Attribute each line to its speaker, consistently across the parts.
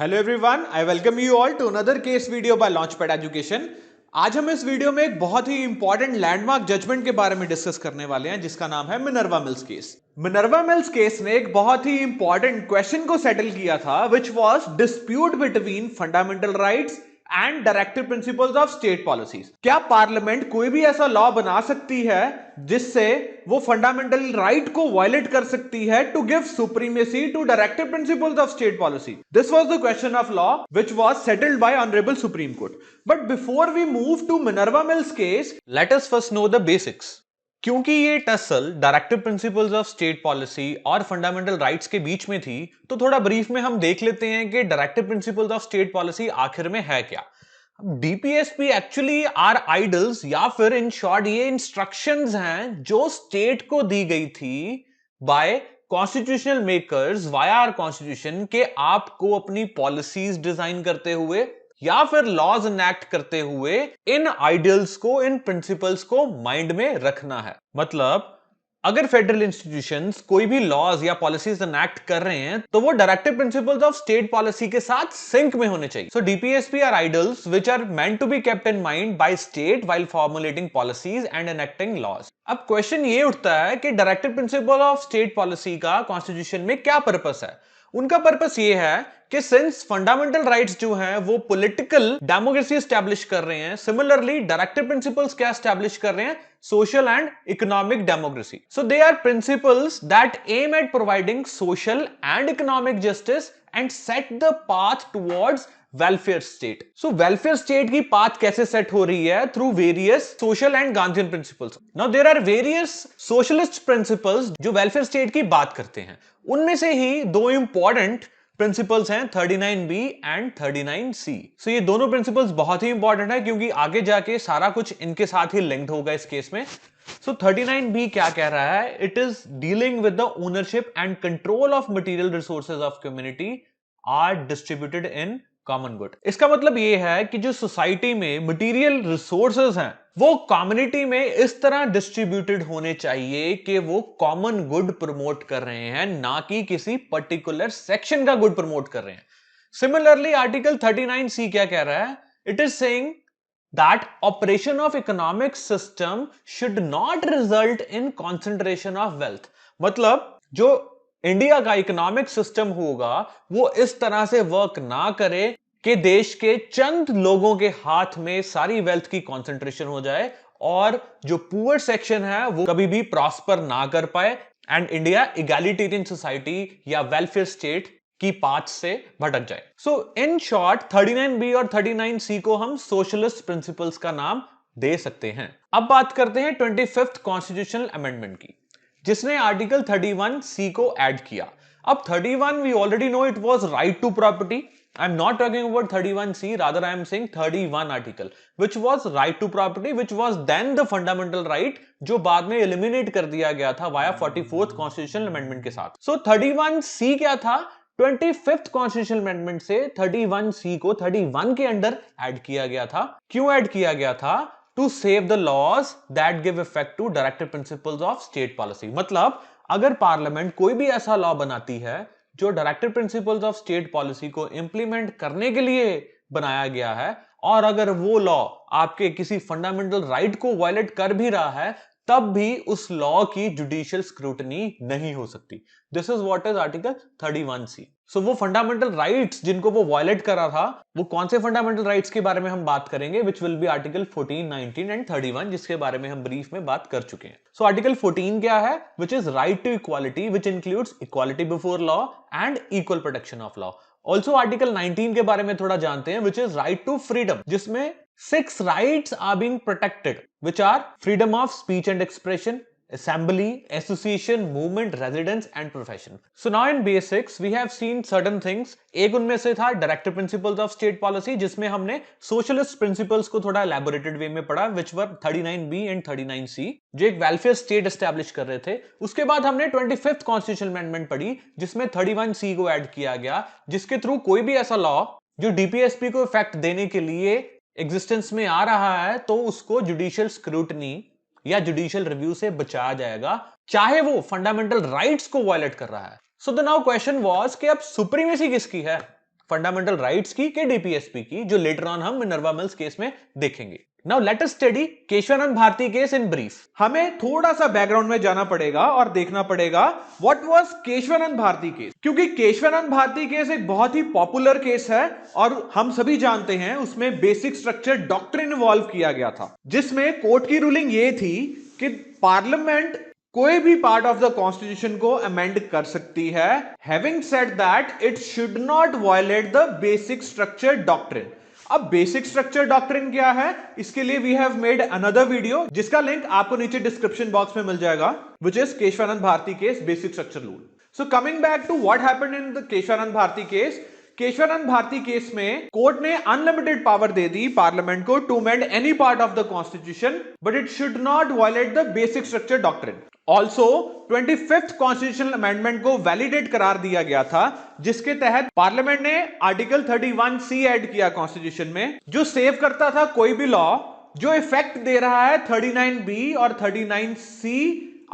Speaker 1: Hello everyone, I welcome you all to another case video by Launchpad Education. आज हम इस video में एक बहुत ही इंपॉर्टेंट लैंडमार्क जजमेंट के बारे में डिस्कस करने वाले हैं जिसका नाम है Minerva Mills case. Minerva Mills case ने एक बहुत ही इंपॉर्टेंट क्वेश्चन को सेटल किया था which was dispute between fundamental rights and directive principles of state policies. क्या पार्लियामेंट कोई भी ऐसा लॉ बना सकती है जिससे वो फंडामेंटल राइट को वायलेट कर सकती है to give supremacy to directive principles of state policy? This was the question of law which was settled by honourable supreme Court. But before we move to Minerva Mills case, let us first know the basics. क्योंकि ये tussle directive principles of state policy और fundamental rights के बीच में थी, तो थोड़ा brief में हम देख लेते हैं कि directive principles of state policy आखिर में है क्या। डीपीएसपी एक्चुअली आर आइडल्स या फिर इन शॉर्ट ये इंस्ट्रक्शंस हैं जो स्टेट को दी गई थी by constitutional makers via our constitution के आपको अपनी पॉलिसीज डिजाइन करते हुए या फिर लॉज इनैक्ट करते हुए इन आइडियल्स को, इन प्रिंसिपल्स को माइंड में रखना है। मतलब अगर फेडरल इंस्टीट्यूशंस कोई भी लॉज या पॉलिसीज इनैक्ट कर रहे हैं तो वो directive principles of state policy के साथ सिंक में होने चाहिए। So DPSP are ideals which are meant to be kept in mind by state while formulating policies and enacting laws. अब क्वेश्चन ये उठता है कि directive principle of state policy का कॉन्स्टिट्यूशन में क्या पर्पस है। उनका पर्पस ये है कि सिंस फंडामेंटल राइट्स जो हैं वो पॉलिटिकल डेमोक्रेसी एस्टैब्लिश कर रहे हैं, सिमिलरली डायरेक्टिव प्रिंसिपल्स क्या एस्टैब्लिश कर रहे हैं? Social and economic democracy. So they are principles that aim at providing social and economic justice and set the path towards welfare state. So welfare state की path कैसे set हो रही है? Through various social and Gandhian principles. Now there are various socialist principles जो welfare state की बात करते हैं। उनमें से ही दो इंपॉर्टेंट प्रिंसिपल्स हैं 39B एंड 39C। सो ये दोनों प्रिंसिपल्स बहुत ही इंपॉर्टेंट है क्योंकि आगे जाके सारा कुछ इनके साथ ही लिंक्ड होगा इस केस में। सो 39B क्या कह रहा है? It is dealing with the ownership and control of material resources of community are distributed in common good. इसका मतलब यह है कि जो सोसाइटी में मटेरियल रिसोर्सेज हैं वो कम्युनिटी में इस तरह डिस्ट्रीब्यूटेड होने चाहिए कि वो कॉमन गुड प्रमोट कर रहे हैं, ना कि किसी पर्टिकुलर सेक्शन का गुड प्रमोट कर रहे हैं। सिमिलरली आर्टिकल 39C क्या कह रहा है? It is saying that operation of economic system should not result in concentration of wealth। मतलब जो इंडिया का इकोनॉमिक सिस्टम होगा वो इस तरह से वर्क ना करे कि देश के चंद लोगों के हाथ में सारी वेल्थ की कंसंट्रेशन हो जाए और जो पुअर सेक्शन है वो कभी भी प्रॉस्पर ना कर पाए एंड इंडिया इगैलिटेरियन सोसाइटी या वेलफेयर स्टेट की पाथ से भटक जाए। सो इन शॉर्ट 39B और 39C को हम सोशलिस्ट प्रिंसिपल्स का नाम दे सकते हैं। अब बात करते हैं 25th कॉन्स्टिट्यूशनल अमेंडमेंट की, जिसने आर्टिकल 31C को ऐड किया। अब 31 we already know it was right to property. I am not talking about 31C, rather I am saying 31 article which was right to property which was then the fundamental right, जो बाद में eliminate कर दिया गया था via 44th constitutional amendment के साथ। सो 31C क्या था? 25th कॉन्स्टिट्यूशनल अमेंडमेंट से 31C को 31 के अंडर ऐड किया गया था। क्यों ऐड किया गया था? To save the laws that give effect to directive principles of state policy. मतलब अगर पार्लियामेंट कोई भी ऐसा लॉ बनाती है जो directive principles of state policy को इंप्लीमेंट करने के लिए बनाया गया है और अगर वो लॉ आपके किसी फंडामेंटल राइट को वायलेट कर भी रहा है तब भी उस लॉ की जुडिशियल स्क्रूटनी नहीं हो सकती। This is what is article 31C। सो वो फंडामेंटल राइट्स जिनको वो वायलेट कर रहा था, वो कौन से फंडामेंटल राइट्स के बारे में हम बात करेंगे, which will be article 14, 19 and 31, जिसके बारे में हम ब्रीफ में बात कर चुके हैं। सो आर्टिकल 14 क्या है? Which is right to equality which includes equality before law and equal protection of law. Also article 19 के बारे में थोड़ा जानते हैं, which is right to freedom, जिसमें 6 rights are being protected, which are freedom of speech and expression, assembly, association, movement, residence and profession. So now in basics we have seen certain things। एक उनमें से था directive principles of state policy, जिसमें हमने socialist principles को थोड़ा elaborated वे में पढ़ा, which were 39B and 39C, जो एक वेलफेयर स्टेट एस्टैब्लिश कर रहे थे। उसके बाद हमने 25th कॉन्स्टिट्यूशनल अमेंडमेंट पढ़ी जिसमें 31C को ऐड किया गया, जिसके थ्रू कोई भी ऐसा लॉ जो डीपीएसपी को इफेक्ट देने के लिए एग्जिस्टेंस में आ रहा है तो उसको जुडिशियल स्क्रूटनी या जुडिशियल रिव्यू से बचाया जाएगा, चाहे वो फंडामेंटल राइट्स को वायलेट कर रहा है। So the now question was कि अब सुप्रीमेसी किसकी है? फंडामेंटल राइट्स की कि डीपीएसपी की, जो लेटर ऑन हम मिनर्वा मिल्स केस में देखेंगे। Now let us study Kesavananda Bharati case in brief. हमें थोड़ा सा बैकग्राउंड में जाना पड़ेगा और देखना पड़ेगा what was Kesavananda Bharati case, क्योंकि केशवानंद भारती केस एक बहुत ही पॉपुलर केस है और हम सभी जानते हैं उसमें बेसिक स्ट्रक्चर डॉक्ट्रिन इवॉल्व किया गया था, जिसमें कोर्ट की रूलिंग ये थी कि पार्लियामेंट कोई भी पार्ट ऑफ द कॉन्स्टिट्यूशन को अमेंड कर सकती है, having said that it should not violate the basic structure doctrine. अब बेसिक स्ट्रक्चर डॉक्ट्रिन क्या है, इसके लिए we have made another video जिसका लिंक आपको नीचे डिस्क्रिप्शन बॉक्स में मिल जाएगा, which is Kesavananda Bharati case basic structure rule. So coming back to what happened in the Kesavananda Bharati case, Kesavananda Bharati case में कोर्ट ने अनलिमिटेड पावर दे दी पार्लियामेंट को to amend any part of the constitution, but it should not violate the basic structure doctrine. Also 25th constitutional amendment को validate करार दिया गया था, जिसके तहत पार्लियामेंट ने आर्टिकल 31C ऐड किया कॉन्स्टिट्यूशन में, जो सेव करता था कोई भी लॉ जो इफेक्ट दे रहा है 39B और 39C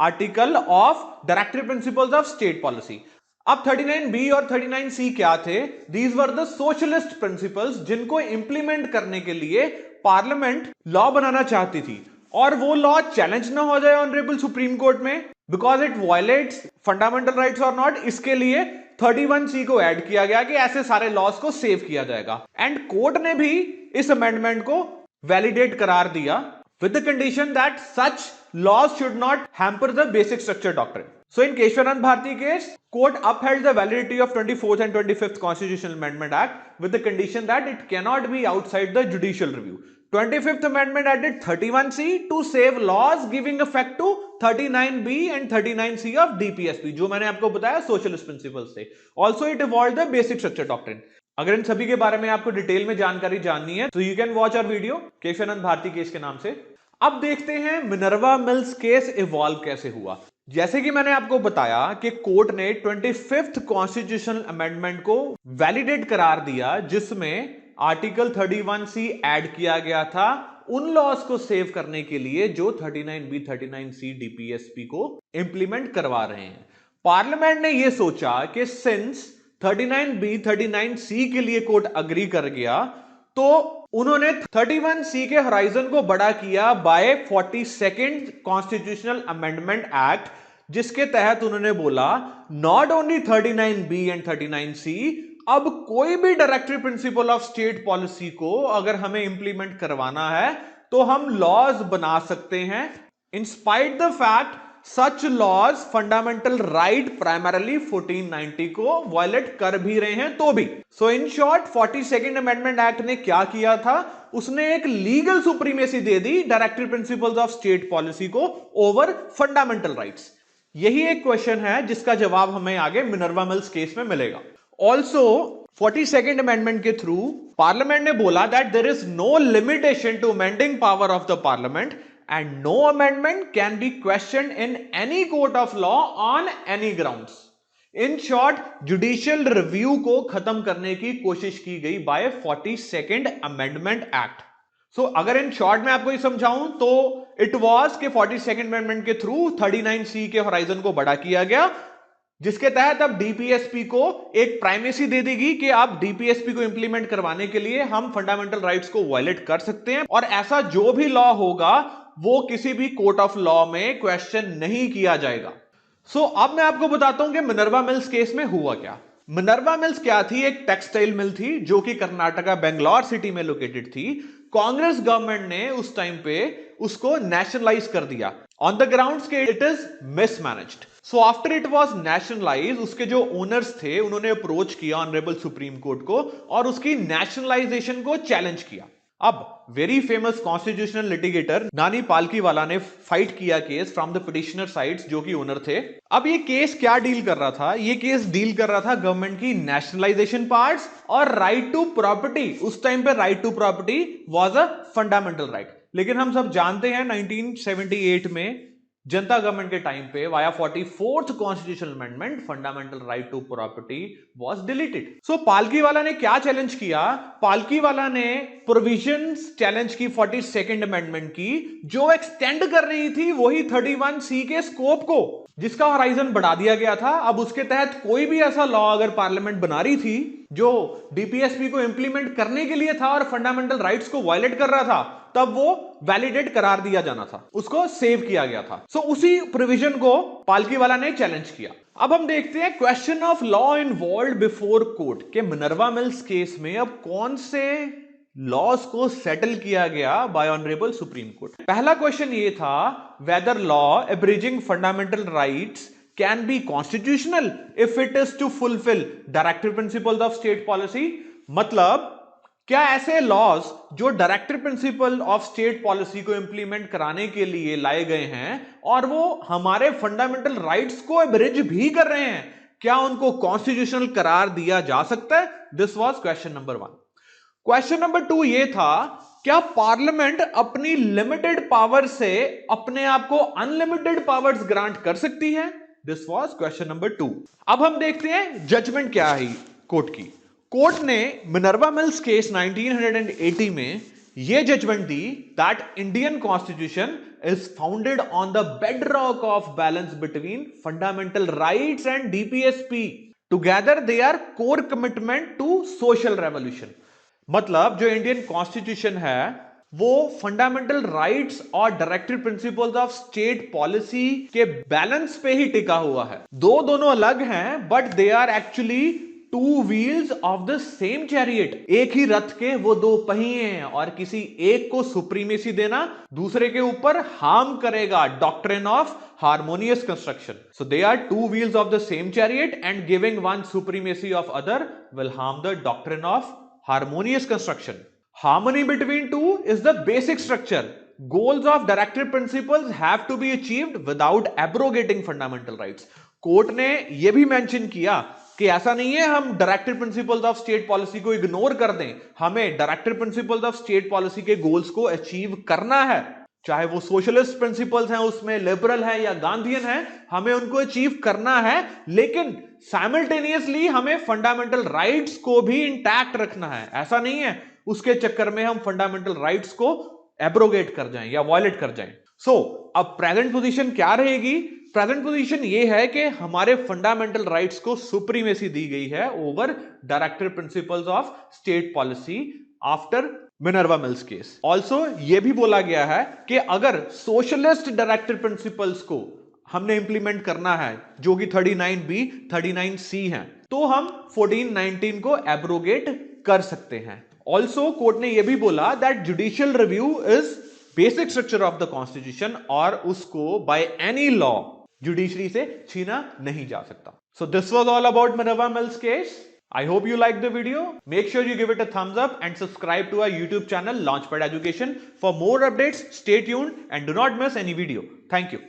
Speaker 1: article of directive principles of state policy. अब 39B और 39C क्या थे? These were the socialist principles, जिनको इंप्लीमेंट करने के लिए पार्लियामेंट लॉ बनाना चाहती थी, और वो लॉ चैलेंज ना हो जाए ऑनरेबल सुप्रीम कोर्ट में because it violets fundamental rights और नॉट, इसके लिए 31C को ऐड किया गया कि ऐसे सारे लॉज को सेव किया जाएगा। एंड कोर्ट ने भी इस अमेंडमेंट को वैलिडेट करार दिया with the condition that such laws should not hamper the basic structure doctrine. So in Keshwanand Bharti case, court upheld the validity of 24th and 25th Constitutional Amendment Act with the condition that it cannot be outside the judicial review. 25th Amendment added 31C to save laws giving effect to 39B and 39C of DPSP, जो मैंने आपको बताया socialist principles से. Also it evolved the basic structure doctrine. अगर इन सभी के बारे में आपको डिटेल में जानकारी जाननी है तो you can watch our video Kesavananda Bharati case के नाम से। अब देखते हैं मिनर्वा मिल्स केस इवॉल्व कैसे हुआ। जैसे कि मैंने आपको बताया कि कोर्ट ने 25th कॉन्स्टिट्यूशनल अमेंडमेंट को वैलिडेट करार दिया, जिसमें आर्टिकल 31C ऐड किया गया था उन लॉज को सेव करने के लिए जो 39B 39C डीपीएसपी को इंप्लीमेंट करवा रहे हैं। पार्लियामेंट ने यह सोचा कि सिंस 39B 39C के लिए कोर्ट अग्री कर गया, तो उन्होंने 31C के होराइजन को बड़ा किया bye 42nd constitutional amendment act, जिसके तहत उन्होंने बोला not only 39B and 39C, अब कोई भी directive principle of state policy को अगर हमें इंप्लीमेंट करवाना है तो हम लॉज बना सकते हैं, in spite the fact such laws fundamental right primarily 1490 को वायलेट कर भी रहे हैं तो भी। So in short 42nd amendment act ने क्या किया था, उसने एक लीगल सुप्रीमेसी दे दी directive principles of state policy को ओवर फंडामेंटल राइट्स। यही एक क्वेश्चन है जिसका जवाब हमें आगे मिनर्वा मिल्स केस में मिलेगा। ऑल्सो 42nd अमेंडमेंट के थ्रू पार्लियामेंट ने बोला that there is no limitation to amending power of the parliament and no amendment can be questioned in any court of law on any grounds. In short, judicial review को खत्म करने की कोशिश की गई by 42nd Amendment Act. So अगर in short में आपको ये समझाऊं तो it was के 42nd Amendment के थ्रू 39C के होराइजन को बड़ा किया गया, जिसके तहत अब डीपीएसपी को एक प्राइमेसी दे देगी कि आप डीपीएसपी को इंप्लीमेंट करवाने के लिए हम फंडामेंटल राइट्स को वायलेट कर सकते हैं, और ऐसा जो भी लॉ होगा वो किसी भी कोर्ट ऑफ लॉ में क्वेश्चन नहीं किया जाएगा। सो अब मैं आपको बताता हूं कि मिनर्वा मिल्स केस में हुआ क्या। मिनर्वा मिल्स क्या थी? एक टेक्सटाइल मिल थी जो कि कर्नाटका बेंगलोर सिटी में लोकेटेड थी। कांग्रेस गवर्नमेंट ने उस टाइम पे उसको नेशनलाइज कर दिया ऑन द ग्राउंड्स के it is mismanaged. So after it was nationalise, उसके जो ओनर्स थे उन्होंने अप्रोच किया ऑनरेबल सुप्रीम कोर्ट को और उसकी नेशनलाइजेशन को चैलेंज किया। अब वेरी फेमस कॉन्स्टिट्यूशनल लिटिगेटर नानी पालकीवाला ने फाइट किया case from the petitioner sides जो कि ओनर थे। अब ये केस क्या डील कर रहा था? ये केस डील कर रहा था गवर्नमेंट की नेशनलाइजेशन पार्ट्स और राइट टू प्रॉपर्टी। उस टाइम पे right to property was a fundamental right, लेकिन हम सब जानते हैं 1978 में जनता गवर्नमेंट के टाइम पे via 44th constitutional amendment fundamental right to property was deleted. So Palkhivala ने क्या चैलेंज किया? पालकीवाला ने प्रोविजंस चैलेंज की 42nd अमेंडमेंट की, जो एक्सटेंड कर रही थी वही 31C के स्कोप को, जिसका होराइजन बढ़ा दिया गया था। अब उसके तहत कोई भी ऐसा लॉ अगर पार्लियामेंट बना रही थी जो डीपीएसपी को इंप्लीमेंट करने के लिए था और फंडामेंटल राइट्स को वायलेट कर रहा था, तब वो वैलिडेट करार दिया जाना था, उसको सेव किया गया था। सो उसी प्रोविजन को पालकीवाला ने चैलेंज किया। अब हम देखते हैं question of law involved before court के मिनर्वा मिल्स केस में अब कौन से लॉज को सेटल किया गया बाय ऑनरेबल सुप्रीम कोर्ट। पहला क्वेश्चन ये था, whether law abridging fundamental rights can be constitutional if it is to fulfill directive principles of state policy। मतलब क्या ऐसे लॉज जो directive principle of state policy को इंप्लीमेंट कराने के लिए लाए गए हैं और वो हमारे फंडामेंटल राइट्स को एब्रिज भी कर रहे हैं, क्या उनको कॉन्स्टिट्यूशनल करार दिया जा सकता है? This was question number 1। Question number 2 ये था, क्या पार्लियामेंट अपनी लिमिटेड पावर से अपने आप को अनलिमिटेड पावर्स ग्रांट कर सकती है? This was question number 2। अब हम देखते हैं जजमेंट क्या है कोर्ट की। कोर्ट ने मिनर्वा मिल्स केस 1980 में यह जजमेंट दी that Indian constitution is founded on the bedrock of balance between fundamental rights and DPSP. Together they are core commitment to social revolution. मतलब जो इंडियन कॉन्स्टिट्यूशन है वो फंडामेंटल राइट्स और directive principles of state policy के balance पे ही टिका हुआ है। दोनों अलग हैं, but they are actually two wheels of the same chariot. एक ही रथ के वो दो पहिए हैं और किसी एक को सुप्रीमेसी देना दूसरे के ऊपर हार्म करेगा। Doctrine of harmonious construction. So they are two wheels of the same chariot and giving one supremacy of other will harm the doctrine of harmonious construction. Harmony between two is the basic structure. Goals of directive principles have to be achieved without abrogating fundamental rights. Court ने यह भी mention किया कि ऐसा नहीं है हम directive principles of state policy को इग्नोर कर दें, हमें directive principles of state policy के गोल्स को अचीव करना है, चाहे वो सोशलिस्ट प्रिंसिपल्स हैं, उसमें लिबरल है या गांधीयन है, हमें उनको अचीव करना है, लेकिन साइमल्टेनियसली हमें फंडामेंटल राइट्स को भी इंटैक्ट रखना है। ऐसा नहीं है उसके चक्कर में हम फंडामेंटल राइट्स को एब्रोगेट कर जाएं या वायलेट कर जाएं। सो अब प्रेजेंट पोजीशन क्या रहेगी? प्रेजेंट पोजीशन ये है कि हमारे फंडामेंटल राइट्स को सुप्रीमेसी दी गई है over directive principles of state policy after Minerva Mills case. Also ये भी बोला गया है कि अगर सोशलिस्ट डायरेक्टिव प्रिंसिपल्स को हमने इंप्लीमेंट करना है, जो कि 39B 39C है, तो हम 1419 को एब्रोगेट कर सकते हैं। ऑल्सो कोर्ट ने यह भी बोला that judicial review is basic structure of the constitution और उसको बाय एनी लॉ जुडिशरी से छीना नहीं जा सकता। So this was all about Minerva Mills case. I hope you liked the video. Make sure you give it a thumbs up and subscribe to our YouTube channel Launchpad Education for more updates. Stay tuned and do not miss any video. Thank you.